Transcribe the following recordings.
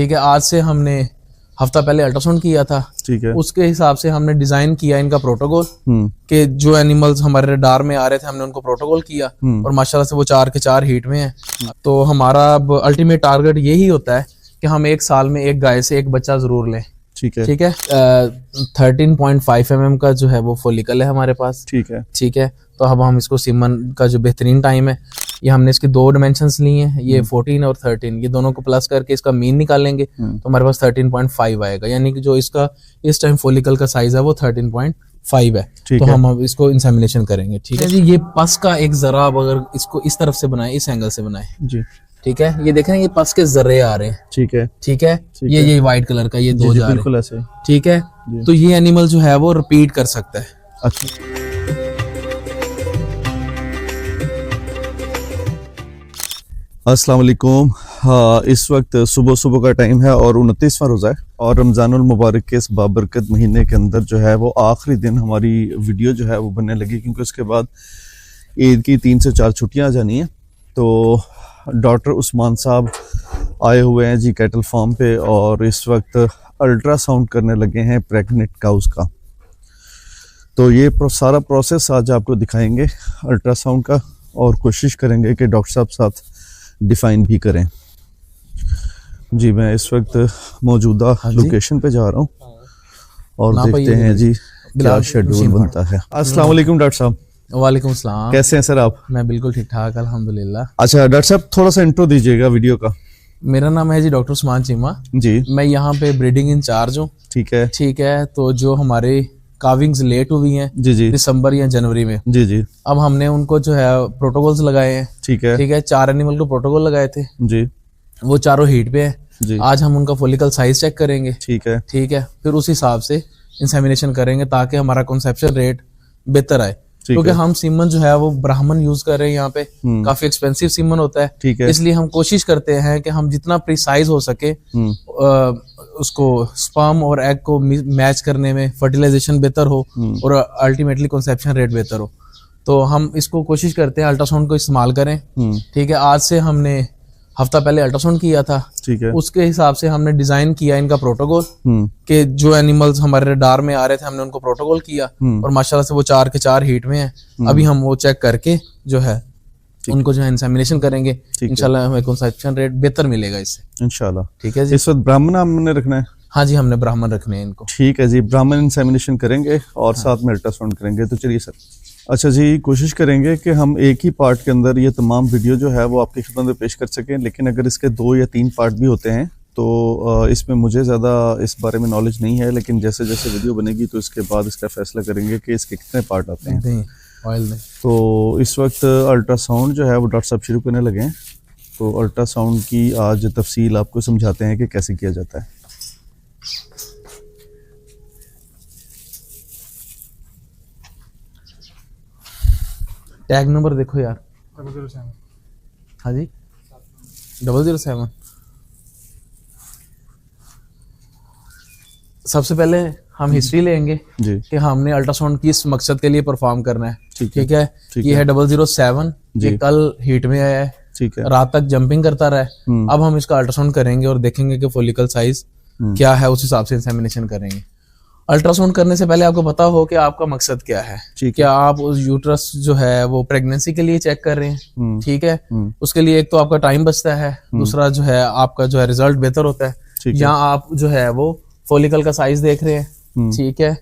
ठीक है। आज से हमने हफ्ता पहले अल्ट्रासाउंड किया था, ठीक है। उसके हिसाब से हमने डिजाइन किया इनका प्रोटोकॉल कि जो एनिमल्स हमारे रडार में आ रहे थे हमने उनको प्रोटोकॉल किया और माशाल्लाह से वो 4 के 4 हीट में हैं। तो हमारा अब अल्टीमेट टारगेट यही होता है कि हम 1 साल में एक गाय से एक बच्चा जरूर लें। ठीक है, ठीक है। 13.5 mm का जो है वो फोलिकल है हमारे पास। ठीक है, ठीक है। तो अब हम इसको सीमन का जो बेहतरीन टाइम है, ये हमने इसकी 2 डायमेंशंस ली हैं, ये 14 और 13, ये दोनों को प्लस करके इसका मीन निकालेंगे तो हमारे पास 13.5 आएगा, यानी कि जो इसका इस टाइम फोलिकल का साइज है वो 13.5 है। तो हम अब इसको इंसेमिनेशन करेंगे। ठीक है जी। ये पस का एक जरा अगर इसको इस तरफ से बनाए, इस एंगल से बनाए जी, ठीक है। ये देख रहे हैं, ये पस के जर्रे आ रहे हैं। ठीक है, ठीक है। ये व्हाइट कलर का ये 2 जा रहे हैं, ऐसे। ठीक है। तो ये एनिमल जो है वो रिपीट कर सकता है। अच्छा, अस्सलाम वालेकुम। हाँ, इस वक्त सुबह सुबह का टाइम है और 29वां रोज़ा है और रमज़ानुल मुबारक के इस बाबरकत महीने के अंदर जो है वो आखिरी दिन हमारी वीडियो जो है वो बनने लगी, क्योंकि उसके बाद ईद की 3 से 4 छुट्टियाँ आ जानी हैं। तो डॉक्टर उस्मान साहब आए हुए हैं जी कैटल फार्म पे और इस वक्त अल्ट्रासाउंड करने लगे हैं प्रेग्नेंट काउस का। तो ये सारा प्रोसेस आज आपको दिखाएंगे अल्ट्रासाउंड का और कोशिश करेंगे कि डॉक्टर साहब साथ डिफाइन भी करें जी। मैं इस वक्त मौजूदा लोकेशन पे जा रहा हूँ और देखते हैं जी क्या शेड्यूल बनता है। अस्सलाम वालेकुम डॉक्टर साहब। वालेकुम सलाम। कैसे हैं सर आप? मैं बिल्कुल ठीक ठाक अल्हम्दुलिल्लाह। अच्छा डॉक्टर साहब, थोड़ा सा इंट्रो दीजिएगा वीडियो का। मेरा नाम है जी डॉक्टर उस्मान चीमा जी। मैं यहाँ पे ब्रीडिंग इंचार्ज हूँ। ठीक है, ठीक है। तो जो हमारे काविंग्स लेट हुई हैं जी जी दिसंबर या जनवरी में जी जी, अब हमने उनको जो है प्रोटोकॉल्स लगाए हैं। ठीक है, ठीक है। 4 एनिमल को प्रोटोकॉल लगाए थे जी, वो चारों हीट पे है। आज हम उनका फोलिकल साइज चेक करेंगे। ठीक है, ठीक है। फिर उस हिसाब से इंसेमिनेशन करेंगे ताकि हमारा कंसेप्शन रेट बेहतर आए, क्योंकि हम सीमन जो है वो ब्राह्मण यूज कर रहे हैं यहाँ पे, काफी एक्सपेंसिव सीमन होता है। ठीक है, इसलिए हम कोशिश करते हैं कि हम जितना प्रिसाइज हो सके उसको स्पर्म और एग को मैच करने में फर्टिलाइजेशन बेहतर हो और अल्टीमेटली कंसेप्शन रेट बेहतर हो। तो हम इसको कोशिश करते हैं अल्ट्रासाउंड को इस्तेमाल करें। ठीक है। आज से हमने हफ्ता पहले अल्ट्रासाउंड किया था, ठीक है। उसके हिसाब से हमने डिजाइन किया इनका प्रोटोकॉल कि जो एनिमल्स हमारे रडार में आ रहे थे हमने उनको प्रोटोकॉल किया और माशाल्लाह से वो 4 के 4 हीट में हैं। अभी हम वो चेक करके जो है उनको जो है इंसेमिनेशन करेंगे, इंशाल्लाह हमें कंसेप्शन रेट बेहतर मिलेगा इससे इंशाल्लाह। ठीक है जी। इस वक्त ब्राह्मण हमने रखना है? हाँ जी, हमने ब्राह्मण रखने हैं इनको। ठीक है जी, ब्राह्मण इंसेमिनेशन करेंगे और साथ में अल्ट्रासाउंड करेंगे। तो चलिए सर। अच्छा जी, कोशिश करेंगे कि हम एक ही पार्ट के अंदर ये तमाम वीडियो जो है वो आपकी खिदमत में पेश कर सकें, लेकिन अगर इसके 2 या 3 पार्ट भी होते हैं तो इसमें मुझे ज़्यादा इस बारे में नॉलेज नहीं है, लेकिन जैसे जैसे वीडियो बनेगी तो इसके बाद इसका फैसला करेंगे कि इसके कितने पार्ट आते हैं। तो इस वक्त अल्ट्रासाउंड जो है वो डॉक्टर साहब शुरू करने लगे हैं। तो अल्ट्रासाउंड की आज तफसील आपको समझाते हैं कि कैसे किया जाता है। टैग नंबर देखो यार, 007। हाँ जी, 007। सबसे पहले हम हिस्ट्री लेंगे जी कि हमने अल्ट्रासाउंड किस मकसद के लिए परफॉर्म करना है। ठीक है, ये है 007, ये कल हीट में आया है। ठीक है, रात तक जंपिंग करता रहा है। अब हम इसका अल्ट्रासाउंड करेंगे और देखेंगे कि फोलिकल साइज क्या है, उस हिसाब से इंसेमिनेशन करेंगे। अल्ट्रासाउंड करने से पहले आपको पता हो कि आपका मकसद क्या है। क्या आप उस यूट्रस जो है वो प्रेगनेंसी के लिए चेक कर रहे हैं? ठीक है, उसके लिए एक तो आपका टाइम बचता है, दूसरा जो है आपका जो है रिजल्ट बेहतर होता है। या आप जो है वो फोलिकल का साइज देख रहे हैं, ठीक है,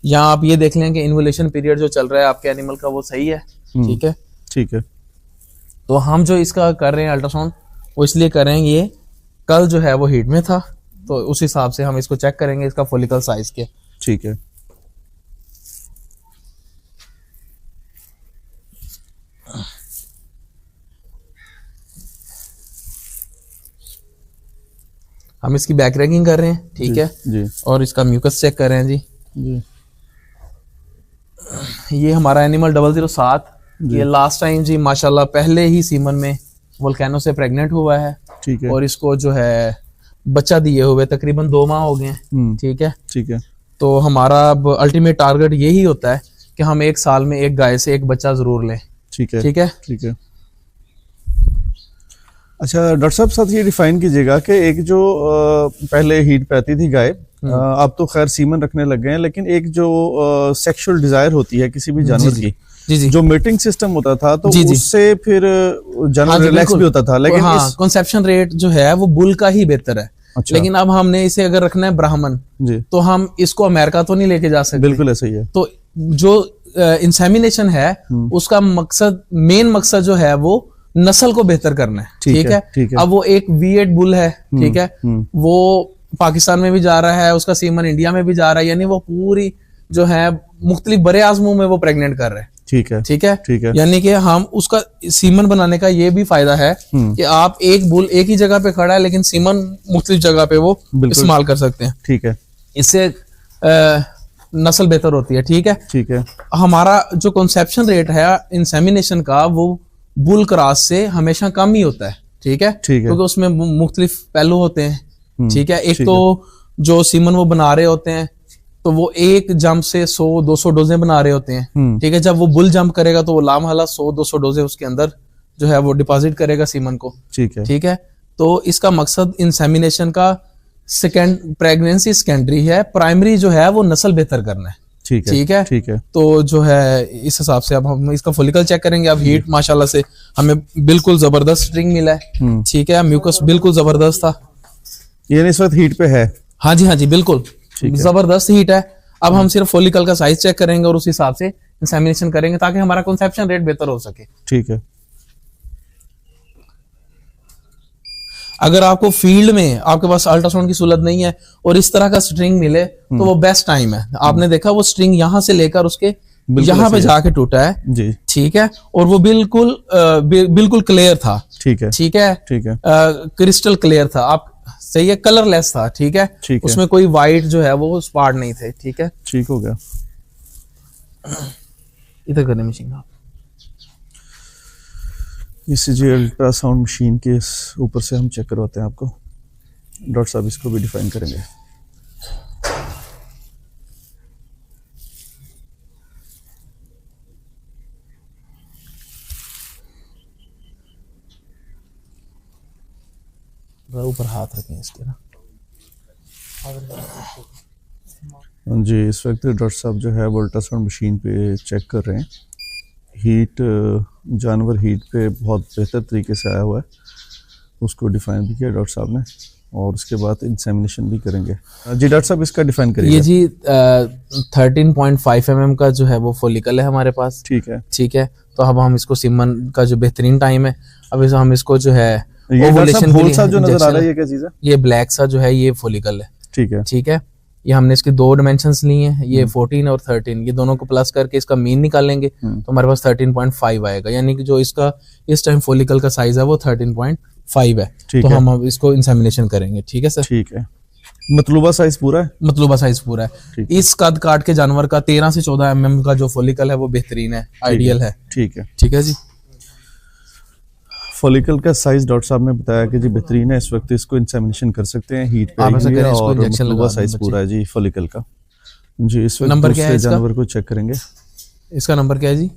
या आप ये देख लें कि इन्वोल्यूशन पीरियड जो चल रहा है आपके एनिमल का वो सही है। ठीक है, ठीक है। तो हम जो इसका कर रहे हैं अल्ट्रासाउंड वो इसलिए कर रहे हैं, ये कल जो है वो हीट में था तो उस हिसाब से हम इसको चेक करेंगे इसका फोलिकल साइज के। ठीक है, हम इसकी बैक रैगिंग कर रहे हैं। ठीक है जी, और इसका म्यूकस चेक कर रहे हैं जी। ये हमारा एनिमल 007, ये लास्ट टाइम जी माशाल्लाह पहले ही सीमन में वोल्केनो से प्रेग्नेंट हुआ है। ठीक है, और इसको जो है बच्चा दिए हुए तकरीबन 2 माह हो गए हैं। ठीक है, ठीक है। तो हमारा अब अल्टीमेट टारगेट यही होता है कि हम 1 साल में एक गाय से एक बच्चा जरूर लें। ठीक है, ठीक है, ठीक है। अच्छा डॉक्टर साहब, साथ ये डिफाइन कीजिएगा कि एक जो पहले हीट पे आती थी गाय, आप तो खैर सीमन रखने लग गए हैं, लेकिन एक जो सेक्सुअल डिजायर होती है किसी भी जानवर की, जी। जो मीटिंग सिस्टम होता था तो उससे फिर जानवर रिलैक्स भी होता था, लेकिन कंसेप्शन रेट जो है वो बुल का ही बेहतर है। अच्छा। लेकिन अब हमने इसे अगर रखना है ब्राह्मण तो हम इसको अमेरिका तो नहीं लेके जा सकते। बिल्कुल ऐसा ही है। तो जो इंसेमिनेशन है उसका मकसद, मेन मकसद जो है वो नस्ल को बेहतर करना है। ठीक है। अब वो एक V8 बुल है, ठीक है, वो पाकिस्तान में भी जा रहा है, उसका सीमन इंडिया में भी जा रहा है, यानी वो पूरी जो है मुख्तलिफ बड़े आजमों में वो प्रेग्नेंट कर रहे हैं। ठीक है, ठीक है, ठीक है। यानी कि हम उसका सीमन बनाने का ये भी फायदा है कि आप एक बुल एक ही जगह पे खड़ा है लेकिन सीमन मुख्तलिफ जगह पे वो इस्तेमाल कर सकते हैं। ठीक है। इससे नस्ल बेहतर होती है। ठीक है, ठीक है। हमारा जो कंसेप्शन रेट है इंसेमिनेशन का वो बुल क्रॉस से हमेशा कम ही होता है। ठीक है, क्योंकि उसमें मुख्तलिफ पहलू होते हैं। ठीक है। एक तो जो सीमन वो बना रहे होते हैं तो वो एक जंप से 100-200 डोजे बना रहे होते हैं। ठीक है। जब वो बुल जंप करेगा तो वो लामहला 100-200 डोजे उसके अंदर जो है वो डिपॉजिट करेगा सीमन को। ठीक है, ठीक है। तो इसका मकसद इंसेमिनेशन का सेकेंड प्रेगनेंसी सेकेंडरी है, प्राइमरी जो है वो नस्ल बेहतर करना है। ठीक है, ठीक है, ठीक है। तो जो है इस हिसाब से अब हम इसका फॉलिकल चेक करेंगे। अब हीट माशाल्लाह से हमें बिल्कुल जबरदस्त स्ट्रिंग मिला है। ठीक है, म्यूकस बिल्कुल जबरदस्त था, ये इस वक्त हीट पे है। हाँ जी, हाँ जी, बिल्कुल जबरदस्त हीट है। अब हम सिर्फ फॉलिकल का साइज चेक करेंगे और उस हिसाब से इंसेमिनेशन करेंगे ताकि हमारा कंसेप्शन रेट बेहतर हो सके। ठीक है। अगर आपको फील्ड में आपके पास अल्ट्रासाउंड की सहूलत नहीं है और इस तरह का स्ट्रिंग मिले तो वो बेस्ट टाइम है। आपने देखा वो स्ट्रिंग यहां से लेकर उसके यहाँ पे जाके टूटा है जी। ठीक है। और वो बिल्कुल बिल्कुल क्लियर था। ठीक है, ठीक है, ठीक है। क्रिस्टल क्लियर था, आप सही है, कलरलेस था। ठीक है, उसमें कोई वाइट जो है वो स्पॉट नहीं थे। ठीक है, ठीक हो गया। इधर करने मशीन ECG अल्ट्रासाउंड मशीन के ऊपर से हम चेक करवाते हैं आपको। डॉक्टर साहब इसको भी डिफाइन करेंगे। ऊपर हाथ रखें इसके ना। जी, इस वक्त डॉक्टर साहब जो है वो अल्ट्रासाउंड मशीन पे चेक कर रहे हैं। हीट जानवर हीट पे बहुत बेहतर तरीके से आया हुआ है, उसको डिफाइन भी किया डॉक्टर साहब ने, और उसके बाद इंसेमिनेशन भी करेंगे। जी डॉक्टर साहब इसका डिफाइन करिए। ये जी 13.5 mm का जो है वो फॉलिकल है हमारे पास। ठीक है, ठीक है। तो अब हम इसको सीमन का जो बेहतरीन टाइम है, अब हम इसको जो है ओवुलेशन के लिए जो नजर आ रहा है ये क्या चीज है? ये ब्लैक सा जो है ये फॉलिकल है। ठीक है, ठीक है। ये हमने इसके 2 डायमेंशंस लिए हैं, ये 14 और 13, ये दोनों को प्लस करके इसका मीन निकालेंगे तो हमारे पास 13.5 आएगा, यानी कि जो इसका इस टाइम फॉलिकल का साइज है वो 13.5 है। तो हम अब इसको इंसेमिनेशन करेंगे। ठीक है सर, ठीक है। मतलूबा साइज पूरा है? मतलूबा साइज पूरा है। इस कद काट के जानवर का 13 से 14 mm का जो फॉलिकल है वो बेहतरीन है, आइडियल है। ठीक है, ठीक है जी। फॉलिकल का साइज डॉक्टर साहब ने बताया कि जी बेहतरीन है, इस वक्त इसको इंसेमिनेशन कर सकते हैं हीट पे, और मतलूबा साइज पूरा है जी फॉलिकल का। जी इस वक्त नंबर क्या है इसका? जानवर को चेक करेंगे। इसका नंबर क्या है जी?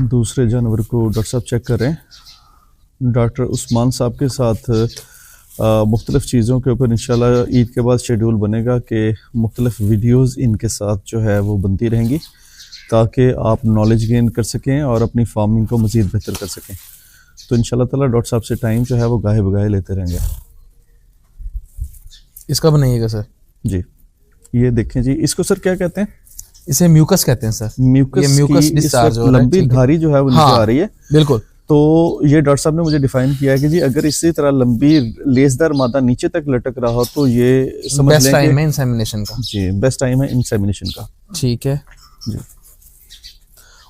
दूसरे जानवर को डॉक्टर साहब चेक कर रहे हैं। डॉक्टर उस्मान साहब के साथ मुख्तलिफ चीज़ों के ऊपर इंशाल्लाह ईद के बाद शेड्यूल बनेगा कि मुख्तलिफ वीडियोस इनके साथ जो है वो बनती रहेंगी ताकि आप नॉलेज गेन कर सकें और अपनी फार्मिंग को मज़ीद बेहतर कर सकें। तो इंशाल्लाह ताला डॉक्टर साहब से टाइम जो है वो गाहे बगाहे लेते रहेंगे। इसका बनाइएगा सर। जी ये देखें जी, इसको सर क्या कहते हैं? इसे म्यूकस कहते हैं सर। म्यूकस डिस्चार्ज हो रहा है, लंबी धारी जो है वो नीचे आ रही है। बिल्कुल। तो ये डॉक्टर साहब ने मुझे डिफाइन किया है कि जी अगर इसी तरह लंबी लेसदार मादा नीचे तक लटक रहा हो तो ये समझ बेस्ट टाइम है इंसेमिनेशन का। जी बेस्ट टाइम है इंसेमिनेशन का। ठीक है जी।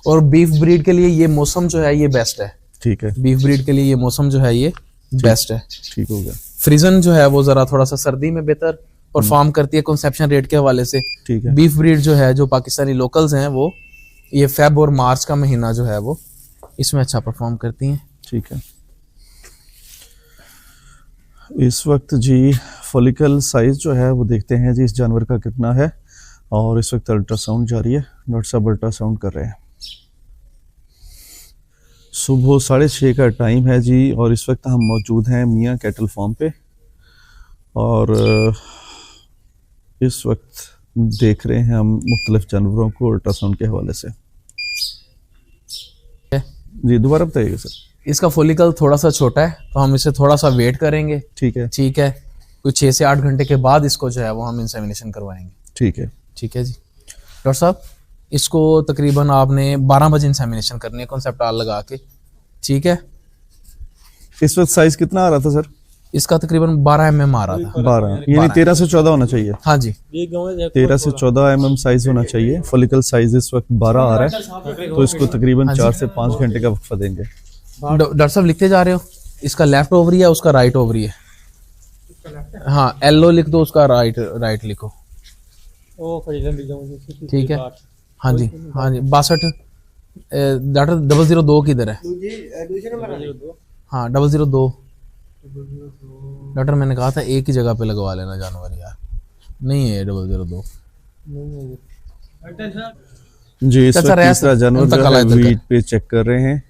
और बीफ ब्रीड के लिए ये मौसम जो है ये बेस्ट है। ठीक है, बीफ ब्रीड के लिए ये मौसम जो है ये बेस्ट है। ठीक हो गया। फ्रीजन जो है वो जरा थोड़ा सा सर्दी में बेहतर परफॉर्म करती है कंसेप्शन रेट के हवाले से। ठीक है। बीफ ब्रीड जो है जो पाकिस्तानी लोकल्स हैं वो ये फेब और मार्च का महीना जो है वो इसमें अच्छा परफॉर्म करती हैं। ठीक है। इस वक्त जी फॉलिकल साइज जो है वो देखते हैं जी इस जानवर का कितना है, और इस वक्त अल्ट्रासाउंड जारी है, डॉक्टर साहब अल्ट्रासाउंड कर रहे हैं। सुबह 6:30 का टाइम है जी, और इस वक्त हम मौजूद हैं मियाँ कैटल फार्म पे, और इस वक्त देख रहे हैं हम मुख्तलिफ जानवरों को अल्ट्रासाउंड के हवाले से। जी दोबारा बताइएगा सर। इसका फॉलिकल थोड़ा सा छोटा है, तो हम इसे थोड़ा सा वेट करेंगे। ठीक है, ठीक है। कुछ 6 से 8 घंटे के बाद इसको जो है वो हम इंसेमिनेशन करवाएंगे। ठीक है, ठीक है जी। डॉक्टर साहब, इसको तकरीबन आपने 12 बजे इंसेमिनेशन करनी है कॉन्सेप्टाल लगा के। ठीक है। इस वक्त साइज कितना आ रहा था सर? इसका तकरीबन 12 mm आ रहा था। 12 यानी 13 से 14 होना चाहिए। हाँ जी, 13 से 14 mm साइज होना चाहिए। फॉलिकल साइज इस वक्त 12 आ रहा है, तो इसको तकरीबन 4 से 5 घंटे का वक्फा देंगे। डॉक्टर साहब लिखते जा रहे हो, इसका लेफ्ट ओवरी है, उसका राइट ओवरी है। हाँ, एलो लिख दो, उसका राइट लिखो। ठीक है। हाँ जी, हाँ जी। 62 डॉक्टर 002 किधर है? हाँ 002 डॉक्टर, मैंने कहा था एक ही जगह पे लगवा लेना जानवर यार। नहीं है 002 जी। इस वक्त तीसरा जानवर जो है वीट पे चेक कर रहे हैं।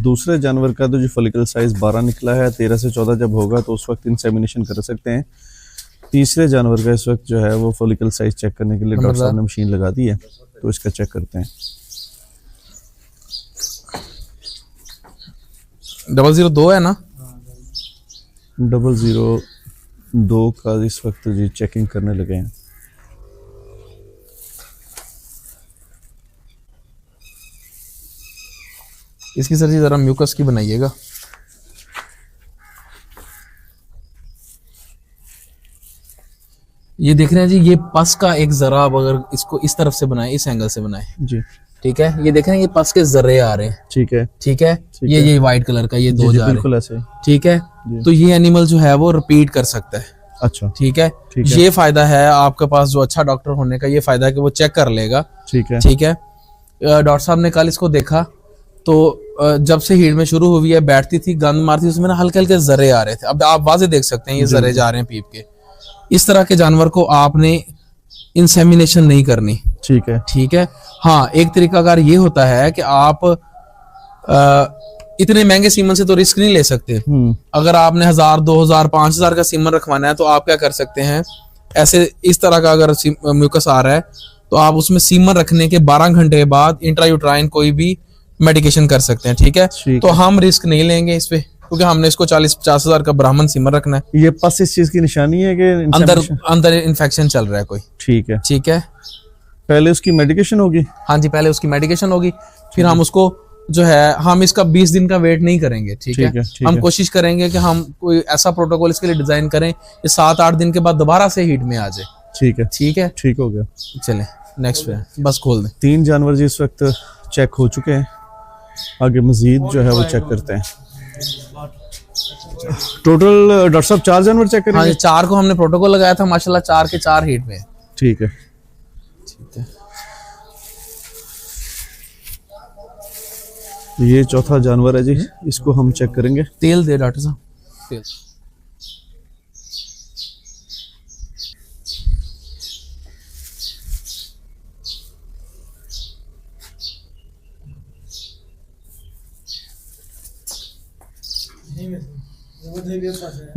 दूसरे जानवर का तो जो फॉलिकल साइज 12 निकला है, 13 से 14 जब होगा तो उस वक्त इंसेमिनेशन कर सकते हैं। तीसरे जानवर का इस वक्त जो है वो फॉलिकल साइज चेक करने के लिए डॉक्टर साहब ने मशीन लगा दी है, तो इसका चेक करते हैं। 002 है ना? 002 का इस वक्त जी चेकिंग करने लगे हैं। इसकी सर जी जरा म्यूकस की बनाइएगा। ये देख रहे हैं जी, ये पस का एक जरा, अगर इसको इस तरफ से बनाए, इस एंगल से बनाए जी, ठीक है। ये देख रहे हैं, ये पस के जर्रे आ रहे हैं। ठीक है, ठीक है। ये व्हाइट कलर का ये दो जा रहे बिल्कुल ऐसे। ठीक है। तो ये एनिमल जो है वो रिपीट कर सकता है। अच्छा, ठीक है। ये फायदा है आपके पास जो अच्छा डॉक्टर होने का, ये फायदा है कि वो चेक कर लेगा। ठीक है, ठीक है। डॉक्टर साहब ने कल इसको देखा तो जब से हीट में शुरू हुई है, बैठती थी, गंद मारती थी, उसमें ना हल्के हल्के जर्रे आ रहे थे। अब आप वाज़े देख सकते हैं ये जर्रे जा रहे हैं पीप के। इस तरह के जानवर को आपने इंसेमिनेशन नहीं करनी। ठीक है, ठीक है। हाँ, एक तरीकाकार ये होता है कि आप इतने महंगे सीमन से तो रिस्क नहीं ले सकते। अगर आपने 1000, 2000, 5000 का सीमन रखवाना है तो आप क्या कर सकते हैं, ऐसे इस तरह का अगर म्यूकस आ रहा है तो आप उसमें सीमन रखने के 12 घंटे बाद इंट्रायूट्राइन कोई भी मेडिकेशन कर सकते हैं। ठीक है। तो हम रिस्क नहीं लेंगे इस पे, क्योंकि हमने इसको 40-50 हजार का ब्राह्मण सीमन रखना है। ये पस इस चीज की निशानी है कि अंदर इन्फेक्शन चल रहा है कोई। ठीक है, ठीक है। पहले उसकी मेडिकेशन होगी। हाँ जी, पहले उसकी मेडिकेशन होगी, फिर हम उसको जो है, हम इसका 20 दिन का वेट नहीं करेंगे। ठीक है। हम कोशिश करेंगे कि हम कोई ऐसा प्रोटोकॉल इसके लिए डिजाइन करें ये 7-8 दिन के बाद दोबारा से हीट में आ जाए। ठीक है, ठीक है, ठीक हो गया। चले नेक्स्ट पे, बस खोल दें। 3 जानवर जी इस वक्त चेक हो चुके हैं, आगे मजीद जो है वो चेक करते हैं। टोटल डॉक्टर साहब 4 जानवर चेक करेंगे। हाँ, 4 को हमने प्रोटोकॉल लगाया था, माशाल्लाह 4 के 4 हीट में। ठीक है, ठीक है। ये चौथा जानवर है जी, इसको हम चेक करेंगे। तेल दे डॉक्टर साहब, तेल।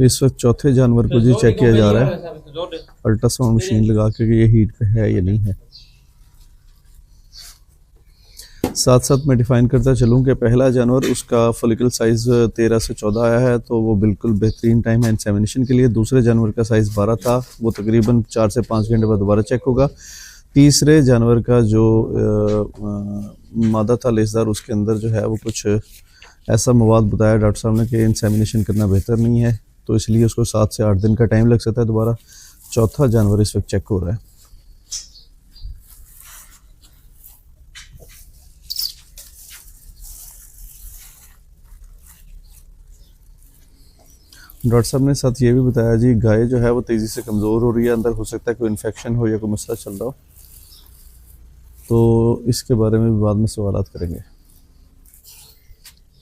इस वक्त चौथे जानवर को जी चेक किया जा रहा है अल्ट्रासाउंड मशीन लगा के कि ये हीट पे है या नहीं है। साथ साथ मैं डिफाइन करता चलूँ कि पहला जानवर उसका फॉलिकल साइज 13 से 14 आया है, तो वो बिल्कुल बेहतरीन टाइम है इंसेमिनेशन के लिए। दूसरे जानवर का साइज 12 था, वो तकरीबन 4 से 5 घंटे बाद दोबारा चेक होगा। तीसरे जानवर का जो मादा था लेसदार, उसके अंदर जो है वो कुछ ऐसा मवाद बताया डॉक्टर साहब ने कि इंसेमिनेशन करना बेहतर नहीं है, तो इसलिए उसको 7 से 8 दिन का टाइम लग सकता है दोबारा। चौथा जानवर इस वक्त चेक हो रहा है। डॉक्टर साहब ने साथ ये भी बताया जी, गाय जो है वो तेज़ी से कमज़ोर हो रही है, अंदर हो सकता है कोई इन्फेक्शन हो या कोई मसला चल रहा हो, तो इसके बारे में भी बाद में सवालात करेंगे।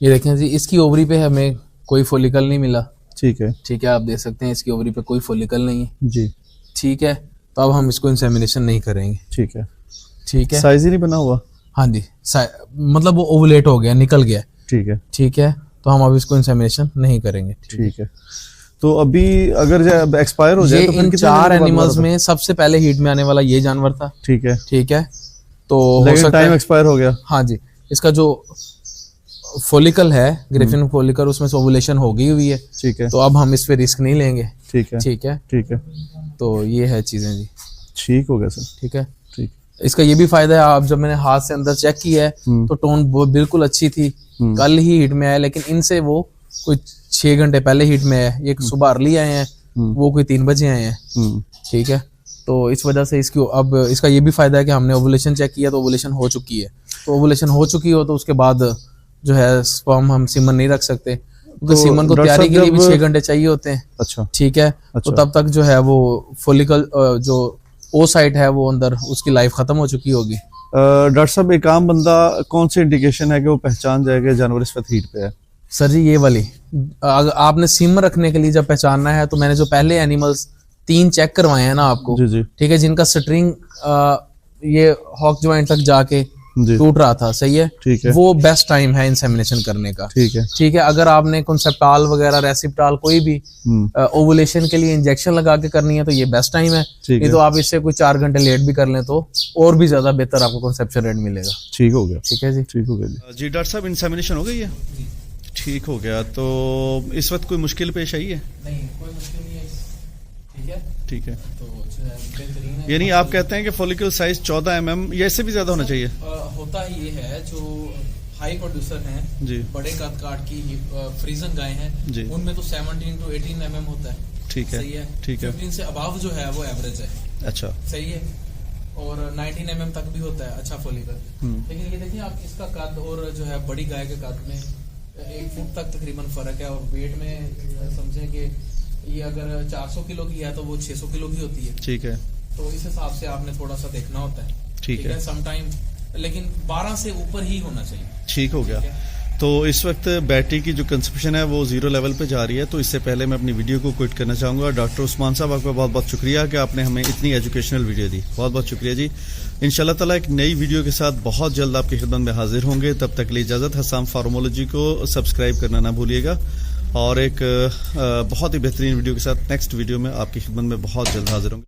ये देखें जी, इसकी ओवरी पे हमें कोई फॉलिकल नहीं मिला। ठीक है, ठीक है, आप देख सकते हैं इसकी ओवरी पे कोई फॉलिकल नहीं है जी। ठीक है, तो अब हम इसको इंसेमिनेशन नहीं करेंगे। ठीक है, ठीक है। साइज ही नहीं बना हुआ। हाँ जी, मतलब वो ओवुलेट हो गया, निकल गया। ठीक है। ठीक है, तो हम अब इसको इंसेमिनेशन नहीं करेंगे। ठीक है, तो अभी अगर एक्सपायर हो जाए तो इन 4 एनिमल्स में सबसे पहले हीट में आने वाला ये जानवर था। ठीक है। ठीक है, तो हो सकता टाइम एक्सपायर हो गया। हाँ जी, इसका जो फोलिकल है, ग्रिफिन फोलिकल, उसमें से ओवुलेशन हो गई हुई है। ठीक है, तो अब हम इस पे रिस्क नहीं लेंगे। ठीक है। ठीक है। ठीक है, तो ये है चीजें जी। ठीक हो गया सर। ठीक है। ठीक। इसका ये भी फायदा है, आप जब मैंने हाथ से अंदर चेक किया है तो टोन बिल्कुल अच्छी थी, कल ही हीट में आया, लेकिन इनसे वो कोई 6 घंटे पहले हीट में आया। ये सुबह अर्ली आए हैं, वो कोई 3 बजे आए हैं। ठीक है, तो इस वजह से इसकी अब इसका ये भी फायदा है कि हमने ओवुलेशन चेक किया तो ओवुलेशन हो चुकी है। तो ओवुलेशन हो चुकी हो तो उसके बाद जो है स्पर्म हम सीमन नहीं रख सकते, क्योंकि सीमन को तैयारी के लिए भी 6 घंटे चाहिए होते हैं। अच्छा। ठीक है। तो तब तक जो है वो फोलिकल जो ओ साइट है वो अंदर उसकी लाइफ खत्म हो चुकी होगी। डॉक्टर साहब, एक आम बंदा कौन सी इंडिकेशन है कि वो पहचान जाएगा जानवर इस वक्त हीट पे है? सर जी, ये वाली आपने सीमन रखने के लिए जब पहचानना है तो मैंने जो पहले एनिमल्स 3 चेक करवाए हैं ना आपको, ठीक है, जिनका स्ट्रिंग ये हॉक जॉइंट तक जाके टूट रहा था, सही है, ठीक है, वो बेस्ट टाइम है इंसेमिनेशन करने का। ठीक है। ठीक है, अगर आपने कॉन्सेप्टाल वगैरह, रेसिप्टाल कोई भी ओवुलेशन के लिए इंजेक्शन लगा के करनी है तो ये बेस्ट टाइम है। नहीं तो आप इससे कोई 4 घंटे लेट भी कर लें तो और भी ज्यादा बेहतर आपको कॉन्सेप्शन रेट मिलेगा। ठीक हो गया। ठीक है जी। ठीक हो गया जी। डॉक्टर साहब, इंसेमिनेशन हो गई है? ठीक हो गया। तो इस वक्त कोई मुश्किल पेश आई है? नहीं, कोई मुश्किल नहीं है। ठीक है। ठीक है, तो बेहतरीन है। यानी आप कहते हैं कि फॉलिकल साइज 14 mm या इससे भी ज्यादा होना चाहिए? होता ही ये है, जो हाई प्रोड्यूसर हैं जी, बड़े कद काट की फ्रीजन गाय हैं जी, उनमें तो 17 to 18 mm होता है। ठीक है। सही है। ठीक है। 15 से अबव जो है वो एवरेज है। अच्छा। सही है। और 19 mm तक भी होता है अच्छा फॉलिकल। लेकिन ये देखिए आप, इसका कद और जो है बड़ी गाय के कद में 1 फुट तक तकरीबन फर्क है। और वेट में समझे कि ये अगर 400 किलो की है तो वो 600 किलो की होती है। ठीक है। तो इस हिसाब से आपने थोड़ा सा देखना होता है। ठीक है। समटाइम, लेकिन 12 से ऊपर ही होना चाहिए। ठीक हो गया। तो इस वक्त बैटरी की जो कंजप्शन है वो 0 लेवल पे जा रही है। तो इससे पहले मैं अपनी वीडियो को क्विट करना चाहूँगा। डॉक्टर उस्मान साहब, आपका बहुत बहुत शुक्रिया कि आपने हमें इतनी एजुकेशनल वीडियो दी। बहुत बहुत शुक्रिया जी। इंशाल्लाह ताला एक नई वीडियो के साथ बहुत जल्द आपकी खिदमत में हाजिर होंगे। तब तक के लिए इजाज़त। हसाम फार्मोलॉजी को सब्सक्राइब करना ना भूलिएगा। और एक बहुत ही बेहतरीन वीडियो के साथ नेक्स्ट वीडियो में आपकी खिदमत में बहुत जल्द हाजिर होंगे।